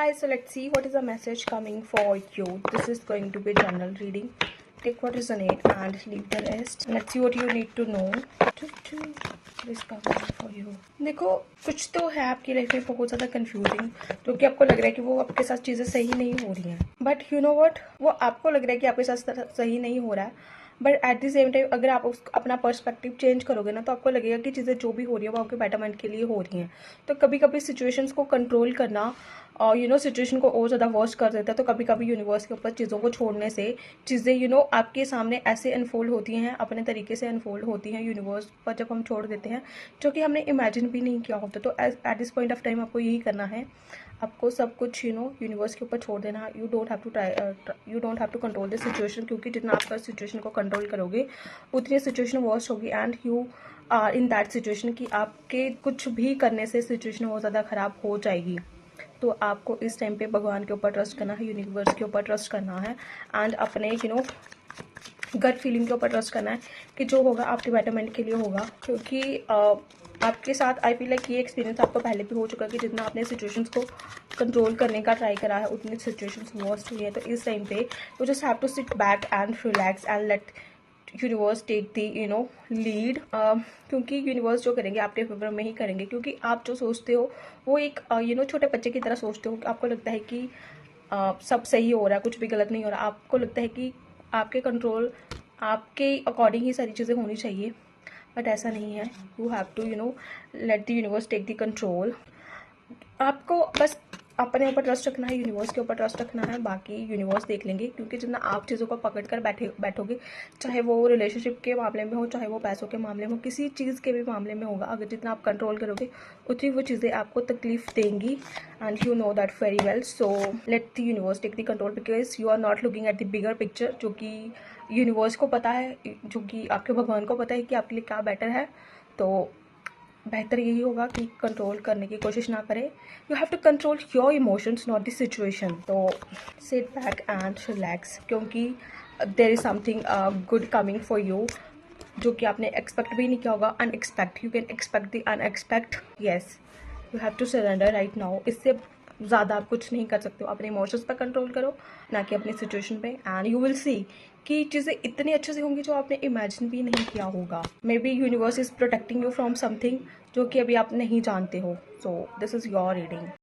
guys, so let's see what is the message coming for you. This is going to be general reading. Take what is in it and leave the rest. Let's see what you need to know. This coming for you. देखो कुछ तो है आपकी life में बहुत ज़्यादा confusing, जो कि आपको लग रहा है कि वो आपके साथ चीज़ें सही नहीं हो रही हैं, बट यू नो व्हाट, वो आपको लग रहा है कि आपके साथ सही नहीं हो रहा है, but at the same time अगर आप अपना पर्सपेक्टिव चेंज करोगे ना, तो आपको लगेगा कि चीज़ें जो भी हो रही है वो आपके बेटरमेंट के लिए हो रही हैं. तो कभी कभी सिचुएशंस को कंट्रोल करना और सिचुएशन को और ज़्यादा वर्स्ट कर देता है. तो कभी कभी यूनिवर्स के ऊपर चीज़ों को छोड़ने से चीज़ें आपके सामने ऐसे अनफोल्ड होती हैं, अपने तरीके से अनफोल्ड होती हैं यूनिवर्स पर जब हम छोड़ देते हैं, जो कि हमने इमेजिन भी नहीं किया होता. तो at this point of time आपको यही करना है, आपको सब कुछ यूनिवर्स के ऊपर छोड़ देना. You don't have to control the situation, क्योंकि जितना आप सिचुएशन को कंट्रोल करोगे उतनी सिचुएशन वर्स्ट होगी and you are in that situation कि आपके कुछ भी करने से सिचुएशन बहुत ज़्यादा ख़राब हो जाएगी. तो आपको इस टाइम पे भगवान के ऊपर ट्रस्ट करना है, यूनिवर्स के ऊपर ट्रस्ट करना है एंड अपने गट फीलिंग के ऊपर ट्रस्ट करना है कि जो होगा आपके बेटरमेंट के लिए होगा. क्योंकि आपके साथ आई फील लाइक ये एक्सपीरियंस आपको पहले भी हो चुका है कि जितना आपने सिचुएशंस को कंट्रोल करने का ट्राई करा है उतनी सिचुएशंस वर्स्ट हुई है. तो इस टाइम पे you just have to sit back and relax and let universe take the lead. क्योंकि यूनिवर्स जो करेंगे आपके फेवर में ही करेंगे, क्योंकि आप जो सोचते हो वो एक छोटे बच्चे की तरह सोचते हो. आपको लगता है कि सब सही हो रहा है, कुछ भी गलत नहीं हो रहा. आपको लगता है कि आपके कंट्रोल आपके अकॉर्डिंग ही सारी चीज़ें होनी चाहिए, बट ऐसा नहीं है. You have to let the universe take the control. आपको बस अपने ऊपर ट्रस्ट रखना है, यूनिवर्स के ऊपर ट्रस्ट रखना है, बाकी यूनिवर्स देख लेंगे. क्योंकि जितना आप चीज़ों को पकड़ कर बैठोगे, चाहे वो रिलेशनशिप के मामले में हो, चाहे वो पैसों के मामले में हो, किसी चीज़ के भी मामले में होगा, अगर जितना आप कंट्रोल करोगे उतनी वो चीज़ें आपको तकलीफ देंगी and you know that very well. So let the universe take the control, because you are not looking at the bigger picture, जो कि यूनिवर्स को पता है, जो कि आपके भगवान को पता है कि आपके लिए क्या बेटर है. तो बेहतर यही होगा कि कंट्रोल करने की कोशिश ना करें. You have to control your emotions, not the situation. तो सिट बैक एंड रिलैक्स, क्योंकि there is something good coming for you, जो कि आपने एक्सपेक्ट भी नहीं किया होगा. Unexpect, you can expect the unexpect. Yes, you have to surrender right now. इससे ज़्यादा आप कुछ नहीं कर सकते हो. अपने इमोशंस पर कंट्रोल करो, ना कि अपनी सिचुएशन पे, एंड यू विल सी कि चीज़ें इतनी अच्छे से होंगी जो आपने इमेजिन भी नहीं किया होगा. May be universe is protecting you from something जो कि अभी आप नहीं जानते हो. So this is your reading.